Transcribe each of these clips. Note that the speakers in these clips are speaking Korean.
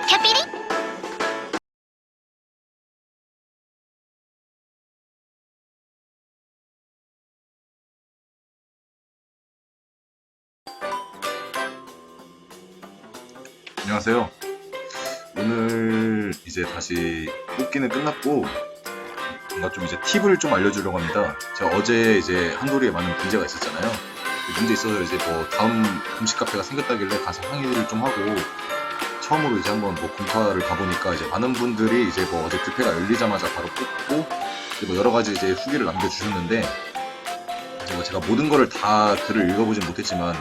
캬피리? 안녕하세요. 오늘 이제 다시 뽑기는 끝났고 뭔가 좀 이제 팁을 좀 알려주려고 합니다. 제가 어제 이제 한도리에 많은 문제가 있었잖아요. 그 문제 있어서 이제 뭐 다음 음식 카페가 생겼다길래 가서 항의를 좀 하고 처음으로 이제 한번 뭐 공카를 가보니까 이제 많은 분들이 이제 뭐 어제 뷔페가 열리자마자 바로 뽑고 이제 뭐 여러 가지 이제 후기를 남겨주셨는데 이제 뭐 제가 모든 거를 다 글을 읽어보진 못했지만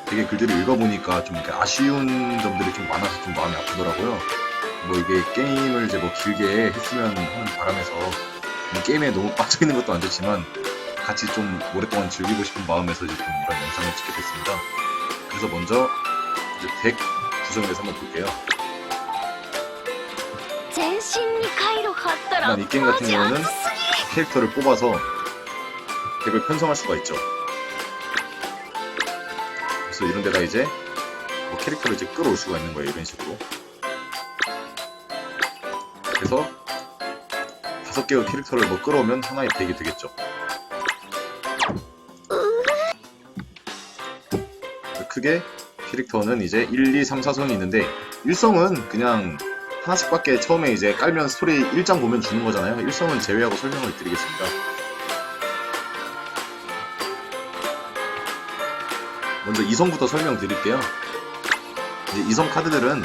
되게 글들을 읽어보니까 좀 이렇게 아쉬운 점들이 좀 많아서 좀 마음이 아프더라고요. 뭐 이게 게임을 이제 뭐 길게 했으면 하는 바람에서 이 게임에 너무 빠져있는 것도 안 좋지만 같이 좀 오랫동안 즐기고 싶은 마음에서 이제 좀 이런 영상을 찍게 됐습니다. 그래서 먼저 이제 덱 구성에 대해서 한번 볼게요. 일단 이 게임 같은 경우는 캐릭터를 뽑아서 덱을 편성할 수가 있죠. 그래서 이런 데다 이제 뭐 캐릭터를 이제 끌어올 수가 있는 거예요. 이런 식으로. 그래서 5개의 캐릭터를 뭐 끌어오면 하나의 덱이 되겠죠. 크게 캐릭터는 이제 1, 2, 3, 4성이 있는데 1성은 그냥 하나씩밖에 처음에 이제 깔면 스토리 1장 보면 주는 거잖아요. 1성은 제외하고 설명을 드리겠습니다. 먼저 2성부터 설명드릴게요. 이제 2성 카드들은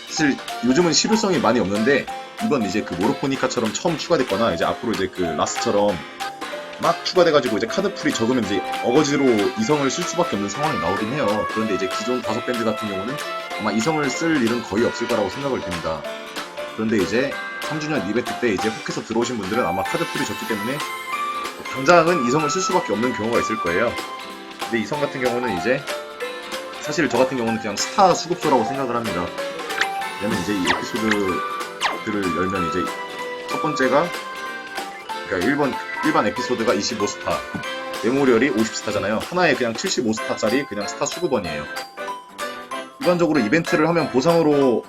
사실 요즘은 실효성이 많이 없는데 이번 이제 그 모로포니카처럼 처음 추가됐거나 이제 앞으로 이제 그 라스처럼 막 추가돼가지고 이제 카드풀이 적으면 이제 어거지로 2성을 쓸 수밖에 없는 상황이 나오긴 해요. 그런데 이제 기존 5밴드 같은 경우는 아마 2성을 쓸 일은 거의 없을 거라고 생각을 듭니다. 그런데 이제 3주년 이벤트 때 이제 혹해서 들어오신 분들은 아마 카드풀이 적기 때문에 당장은 2성을 쓸 수밖에 없는 경우가 있을 거예요. 근데 2성 같은 경우는 이제 사실 저 같은 경우는 그냥 스타 수급소라고 생각을 합니다. 왜냐면 이제 이 에피소드들을 열면 이제 첫 번째가 그러니까 일반 에피소드가 25스타, 메모리얼이 50스타잖아요. 하나에 그냥 75스타짜리 그냥 스타 수급원이에요. 일반적으로 이벤트를 하면 보상으로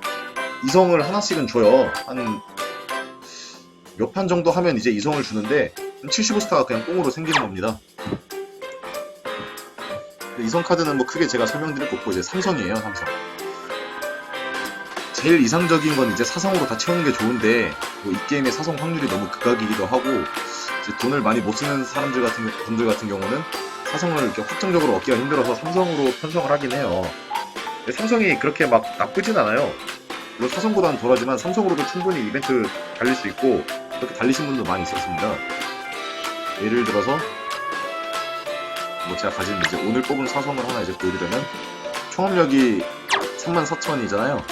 2성을 하나씩은 줘요. 한 몇 판 정도 하면 이제 2성을 주는데 75스타가 그냥 꽁으로 생기는 겁니다. 2성 카드는 뭐 크게 제가 설명드릴 거 없고 이제 3성이에요. 3성. 제일 이상적인 건 이제 4성으로 다 채우는 게 좋은데 뭐 이 게임의 4성 확률이 너무 극악이기도 하고 이제 돈을 많이 못 쓰는 분들 같은 경우는 4성을 이렇게 확정적으로 얻기가 힘들어서 3성으로 편성을 하긴 해요. 근데 3성이 그렇게 막 나쁘진 않아요. 물론 4성보다는 덜하지만 3성으로도 충분히 이벤트 달릴 수 있고 그렇게 달리신 분도 많이 있었습니다. 예를 들어서 뭐 제가 가진 이제 오늘 뽑은 4성을 하나 이제 보여드리면 총합력이 34,000이잖아요.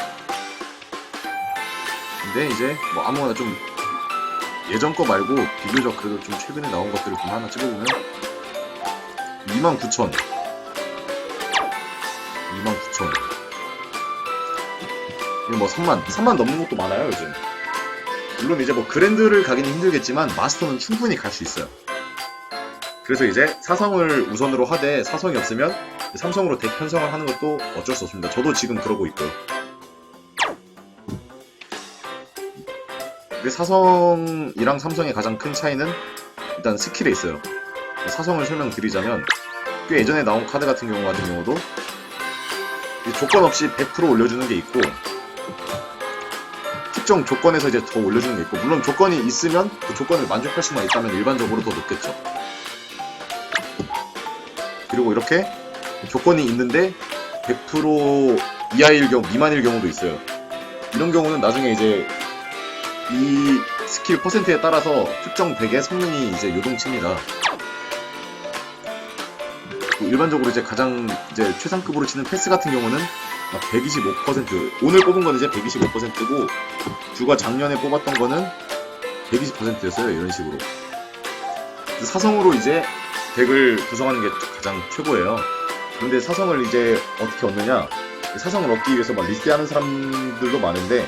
근데 이제 뭐 아무거나 좀 예전 거 말고 비교적 그래도 좀 최근에 나온 것들을 보면 하나 찍어보면 29,000 이거 뭐 3만 넘는 것도 많아요 요즘. 물론 이제 뭐 그랜드를 가기는 힘들겠지만 마스터는 충분히 갈 수 있어요. 그래서 이제 4성을 우선으로 하되 4성이 없으면 3성으로 덱 편성을 하는 것도 어쩔 수 없습니다. 저도 지금 그러고 있고요. 근데 4성이랑 3성의 가장 큰 차이는 일단 스킬에 있어요. 4성을 설명드리자면 꽤 예전에 나온 카드 같은 경우도 조건 없이 100% 올려주는 게 있고 특정 조건에서 이제 더 올려주는 게 있고 물론 조건이 있으면 그 조건을 만족할 수만 있다면 일반적으로 더 높겠죠. 그리고 이렇게 조건이 있는데 100% 이하일 경우, 미만일 경우도 있어요. 이런 경우는 나중에 이제 이 스킬 퍼센트에 따라서 특정 덱의 성능이 이제 요동칩니다. 일반적으로 이제 가장 이제 최상급으로 치는 패스 같은 경우는 125%, 오늘 뽑은 건 이제 125%고 주가 작년에 뽑았던 거는 120%였어요. 이런 식으로. 4성으로 이제 덱을 구성하는 게 가장 최고예요. 근데 4성을 이제 어떻게 얻느냐? 4성을 얻기 위해서 막 리스하는 사람들도 많은데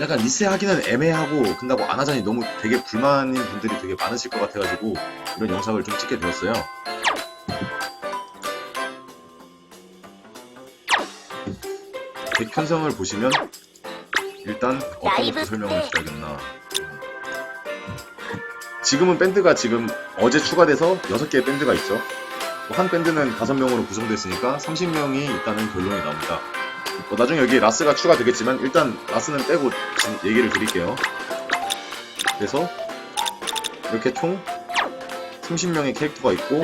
약간 리스하기는 애매하고 근다고 안 하자니 너무 되게 불만인 분들이 되게 많으실 것 같아가지고 이런 영상을 좀 찍게 되었어요. 덱 편성을 보시면 일단 어떤 것부터 설명을 드려야겠나. 지금은 밴드가 지금 어제 추가돼서 6개의 밴드가 있죠. 한 밴드는 5명으로 구성됐으니까 30명이 있다는 결론이 나옵니다. 나중에 여기 라스가 추가되겠지만 일단 라스는 빼고 얘기를 드릴게요. 그래서 이렇게 총 30명의 캐릭터가 있고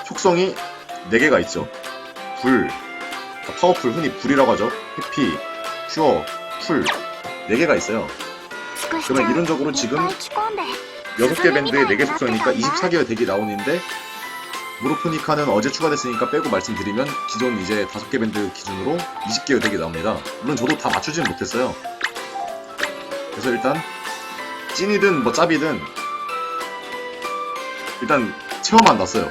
속성이 4개가 있죠. 불, 파워풀, 흔히 불이라고 하죠. 해피, 퓨어, 풀 4개가 있어요. 그러면 이론적으로 지금 6개 밴드에 4개 속성이니까 24개의 덱이 나오는데 모로포니카는 어제 추가됐으니까 빼고 말씀드리면 기존 이제 5개 밴드 기준으로 20개의 덱이 나옵니다. 물론 저도 다 맞추지는 못했어요. 그래서 일단 찐이든 뭐 짭이든 일단 체험만 놨어요.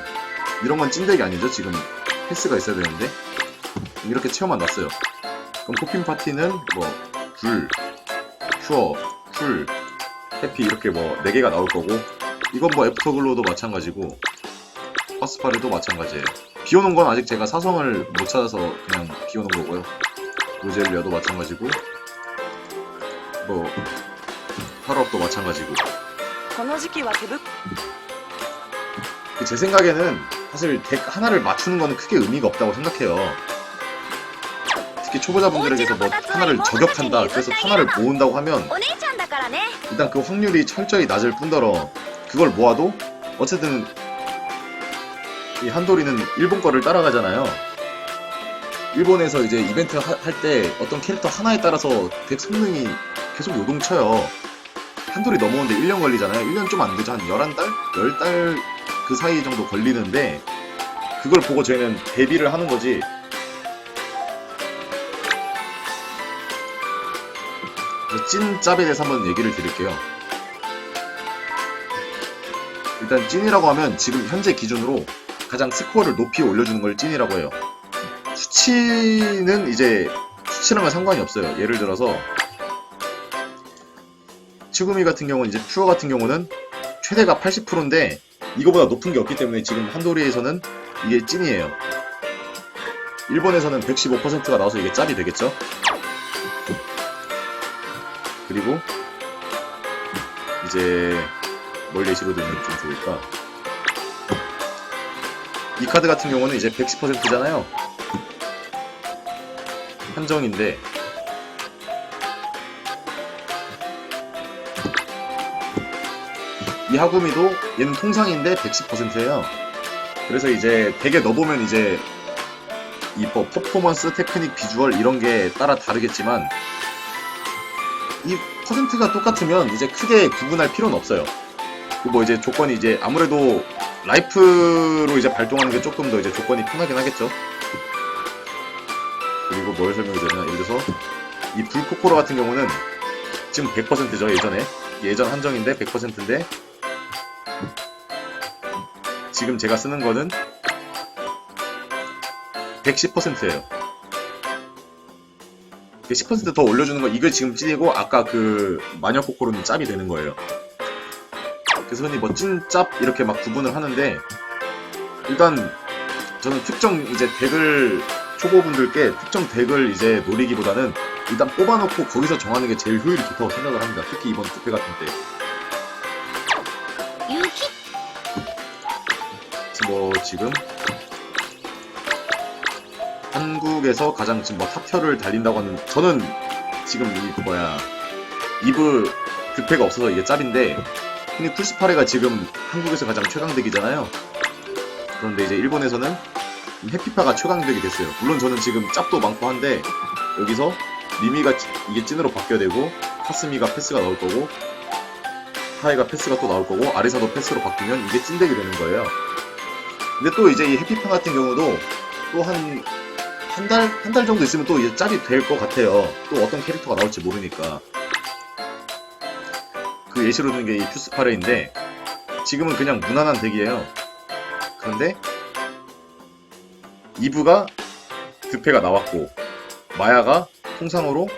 이런 건 찐덱이 아니죠. 지금 패스가 있어야 되는데 이렇게 체험만 놨어요. 그럼 포핀 파티는 뭐 불, 퓨어, 풀, 해피 이렇게 뭐 4개가 나올 거고 이건 뭐 애프터글로도 마찬가지고 파스파르도 마찬가지예요. 비오는 건 아직 제가 사성을 못 찾아서 그냥 비오는 거고요. 로젤리아도 마찬가지고 뭐 파라업도 마찬가지고 제 생각에는 사실 덱 하나를 맞추는 거는 크게 의미가 없다고 생각해요. 특히 초보자분들에게서 뭐 하나를 저격한다 그래서 하나를 모은다고 하면 일단 그 확률이 철저히 낮을 뿐더러 그걸 모아도 어쨌든 이 한도리는 일본 거를 따라가잖아요. 일본에서 이제 이벤트 할 때 어떤 캐릭터 하나에 따라서 덱 성능이 계속 요동쳐요. 한도리 넘어오는데 1년 걸리잖아요. 1년 좀 안 되죠. 한 11달? 10달 그 사이 정도 걸리는데 그걸 보고 저희는 대비를 하는 거지. 찐 짭에 대해서 한번 얘기를 드릴게요. 일단 찐이라고 하면 지금 현재 기준으로 가장 스코어를 높이 올려주는 걸 찐이라고 해요. 수치는 이제 수치랑은 상관이 없어요. 예를 들어서 치구미 같은 경우는 이제 퓨어 같은 경우는 최대가 80%인데 이거보다 높은 게 없기 때문에 지금 한도리에서는 이게 찐이에요. 일본에서는 115%가 나와서 이게 짭이 되겠죠. 그리고 이제 뭘 예시로 들면 좀 좋을까? 이 카드 같은 경우는 이제 110%잖아요. 한정인데 이 하구미도 얘는 통상인데 110%예요. 그래서 이제 덱에 넣어보면 이제 이 뭐 퍼포먼스, 테크닉, 비주얼 이런 게 따라 다르겠지만 이 퍼센트가 똑같으면 이제 크게 구분할 필요는 없어요. 뭐 이제 조건이 이제 아무래도 라이프로 이제 발동하는 게 조금 더 이제 조건이 편하긴 하겠죠. 그리고 뭘 설명드리냐, 예를 들어서 이 불코코로 같은 경우는 지금 100%죠. 예전 한정인데 100%인데 지금 제가 쓰는 거는 110%예요. 10%더 올려주는 거, 이걸 지금 찐이고 아까 그 마녀 코코로는 짭이 되는 거예요. 그래서 흔히 뭐 찐짭 이렇게 막 구분을 하는데 일단 저는 특정 이제 덱을 초보분들께 특정 덱을 이제 노리기보다는 일단 뽑아놓고 거기서 정하는 게 제일 효율이 좋다고 생각을 합니다. 특히 이번 투페 같은 때. 뭐 지금 한국에서 가장 지금 뭐 탑티어를 달린다고 하는, 저는 지금 이브 득패가 없어서 이게 짭인데 흔히 풀스파레가 지금 한국에서 가장 최강덱이잖아요. 그런데 이제 일본에서는 해피파가 최강덱이 됐어요. 물론 저는 지금 짭도 많고 한데 여기서 미미가 이게 찐으로 바뀌어야 되고 카스미가 패스가 나올 거고 하이가 패스가 또 나올 거고 아리사도 패스로 바뀌면 이게 찐덱이 되는 거예요. 근데 또 이제 이 해피파 같은 경우도 또 한 달 정도 있으면 또 이제 짭이 될 것 같아요. 또 어떤 캐릭터가 나올지 모르니까. 그 예시로 드는 게 이 퓨스파레인데 지금은 그냥 무난한 덱이에요. 그런데 이브가 득패가 나왔고 마야가 통상으로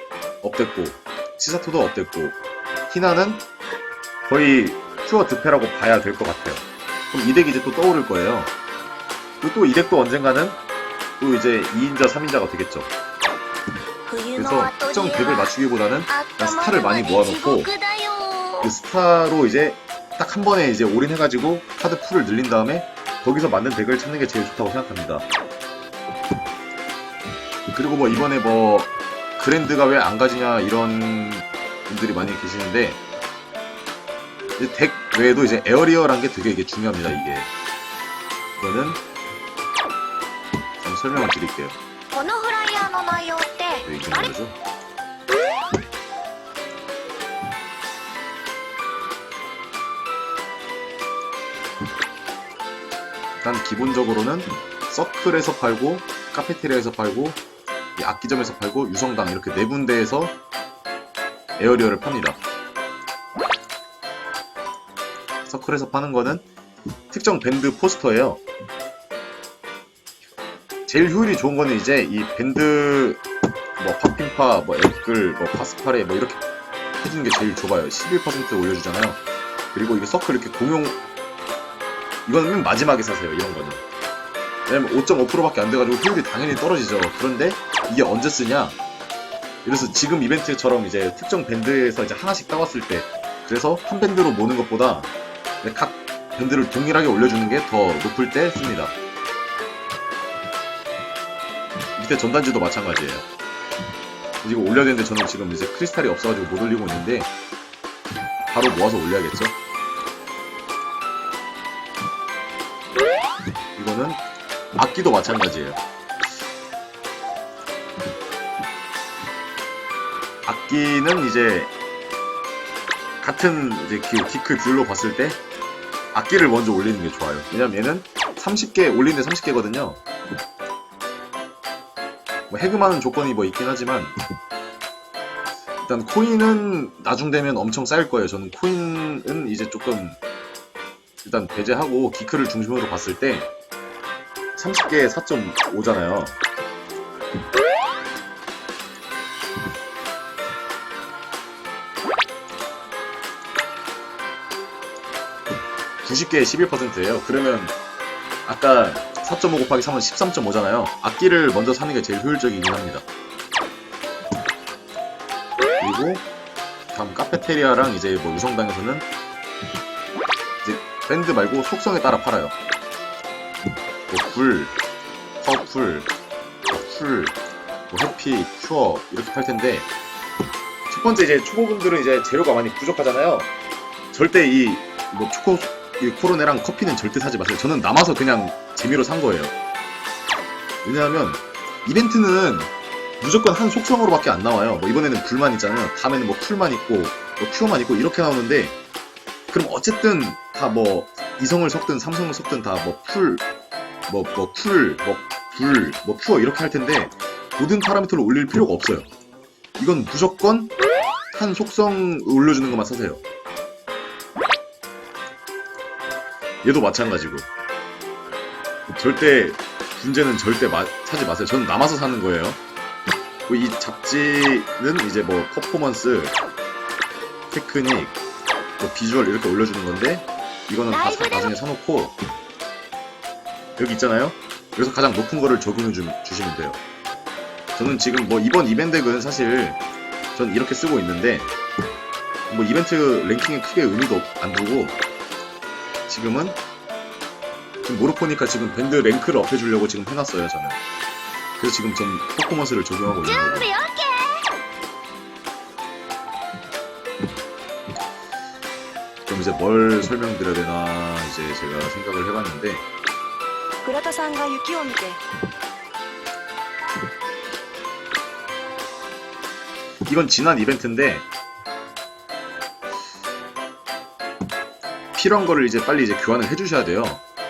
업됐고 치사토도 업됐고 히나는 거의 퓨어 득패라고 봐야 될 것 같아요. 그럼 이 덱이 이제 또 떠오를 거예요. 그리고 또 이 덱도 언젠가는 또 이제 2인자, 3인자가 되겠죠. 그래서 특정 덱을 맞추기보다는 그냥 스타를 많이 모아놓고 그 스타로 이제 딱 한 번에 이제 올인해가지고 카드 풀을 늘린 다음에 거기서 맞는 덱을 찾는 게 제일 좋다고 생각합니다. 그리고 뭐 이번에 뭐 그랜드가 왜 안 가지냐 이런 분들이 많이 계시는데 이제 덱 외에도 이제 에어리어란 게 되게 이게 중요합니다. 이거는 좀 설명을 드릴게요. 네, 이 정도죠. 일단 기본적으로는 서클에서 팔고 카페테리아에서 팔고 악기점에서 팔고 유성당 이렇게 네 군데에서 에어리어를 팝니다. 서클에서 파는 거는 특정 밴드 포스터예요. 제일 효율이 좋은 거는 이제 이 밴드 뭐 팝핑파, 뭐 애플, 뭐 파스파레 뭐 이렇게 해주는 게 제일 좋아요. 11% 올려주잖아요. 그리고 이게 서클 이렇게 공용 이거는 맨 마지막에 사세요. 이런 거는. 왜냐면 5.5%밖에 안 돼가지고 효율이 당연히 떨어지죠. 그런데 이게 언제 쓰냐? 그래서 지금 이벤트처럼 이제 특정 밴드에서 이제 하나씩 따왔을 때 그래서 한 밴드로 모는 것보다 각 밴드를 동일하게 올려주는 게 더 높을 때 씁니다. 밑에 전단지도 마찬가지예요. 이거 올려야 되는데 저는 지금 이제 크리스탈이 없어가지고 못 올리고 있는데 바로 모아서 올려야겠죠? 이거는 악기도 마찬가지예요. 악기는 이제 같은 이제 기크 듀얼로 봤을 때 악기를 먼저 올리는 게 좋아요. 왜냐면 얘는 30개 올리는데 30개거든요. 뭐 해금하는 조건이 뭐 있긴 하지만 일단 코인은 나중 되면 엄청 쌓일 거예요. 저는 코인은 이제 조금 일단 배제하고 기크를 중심으로 봤을 때 30개에 4.5잖아요. 90개에 11%예요. 그러면 아까 4.5 곱하기 3은 13.5잖아요. 악기를 먼저 사는 게 제일 효율적이긴 합니다. 그리고 다음 카페테리아랑 이제 뭐 유성당에서는 이제 밴드 말고 속성에 따라 팔아요. 뭐 불, 파워풀, 뭐 쿨, 뭐 해피, 큐어 이렇게 팔 텐데 첫 번째 이제 초보분들은 이제 재료가 많이 부족하잖아요. 절대 이 뭐 이 코로네랑 커피는 절대 사지 마세요. 저는 남아서 그냥 재미로 산 거예요. 왜냐하면 이벤트는 무조건 한 속성으로밖에 안 나와요. 뭐 이번에는 불만 있잖아요. 다음에는 뭐 쿨만 있고 뭐 큐어만 있고 이렇게 나오는데 그럼 어쨌든 다 뭐 이성을 섞든 삼성을 섞든 다 뭐 풀, 뭐 쿨, 뭐 불, 뭐 큐어 이렇게 할 텐데 모든 파라미터를 올릴 필요가 없어요. 이건 무조건 한 속성 올려주는 것만 사세요. 얘도 마찬가지고 절대 문제는 절대 사지 마세요. 저는 남아서 사는 거예요. 이 잡지는 이제 뭐 퍼포먼스, 테크닉, 뭐 비주얼 이렇게 올려주는 건데 이거는 다 나중에 사놓고 여기 있잖아요. 그래서 가장 높은 거를 적용해 주시면 돼요. 저는 지금 뭐 이번 이벤트는 사실 전 이렇게 쓰고 있는데 뭐 이벤트 랭킹에 크게 의미도 안 두고 지금은 모로포니카 지금 밴드 랭크를 업해주려고 지금 해놨어요. 저는 그래서 지금 전 퍼포먼스를 적용하고 있는 거고. 그럼 이제 뭘 설명드려야 되나 이제 제가 생각을 해봤는데 그라타상가 유키を見て 이건 지난 이벤트인데 필요한 거를 이제 빨리 이제 교환을 해주셔야 돼요.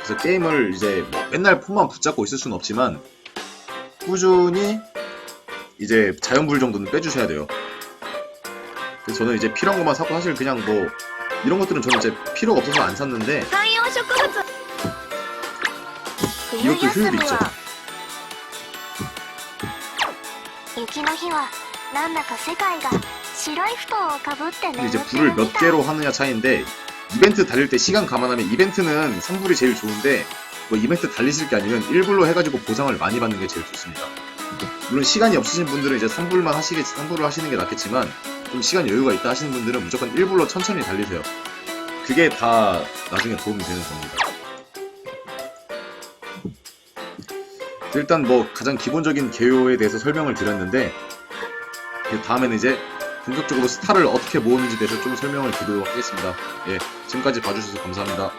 그래서 게임을 이제 뭐 맨날 폰만 붙잡고 있을 수는 없지만 꾸준히 이제 자연불 정도는 빼주셔야 돼요. 그래서 저는 이제 필요한 것만 사고 사실 그냥 뭐 이런 것들은 저는 이제 필요가 없어서 안 샀는데 이것도 효율이 있죠. 근데 이제 불을 몇 개로 하느냐 차이인데 이벤트 달릴 때 시간 감안하면 이벤트는 3불이 제일 좋은데 뭐 이벤트 달리실 게 아니면 1불로 해가지고 보상을 많이 받는 게 제일 좋습니다. 물론 시간이 없으신 분들은 이제 3불만 하시겠지, 3불을 하시는 게 낫겠지만, 좀 시간 여유가 있다 하시는 분들은 무조건 1불로 천천히 달리세요. 그게 다 나중에 도움이 되는 겁니다. 일단 뭐 가장 기본적인 개요에 대해서 설명을 드렸는데, 그 다음에는 이제 본격적으로 스타를 어떻게 모으는지 대해서 좀 설명을 드리도록 하겠습니다. 예, 지금까지 봐주셔서 감사합니다.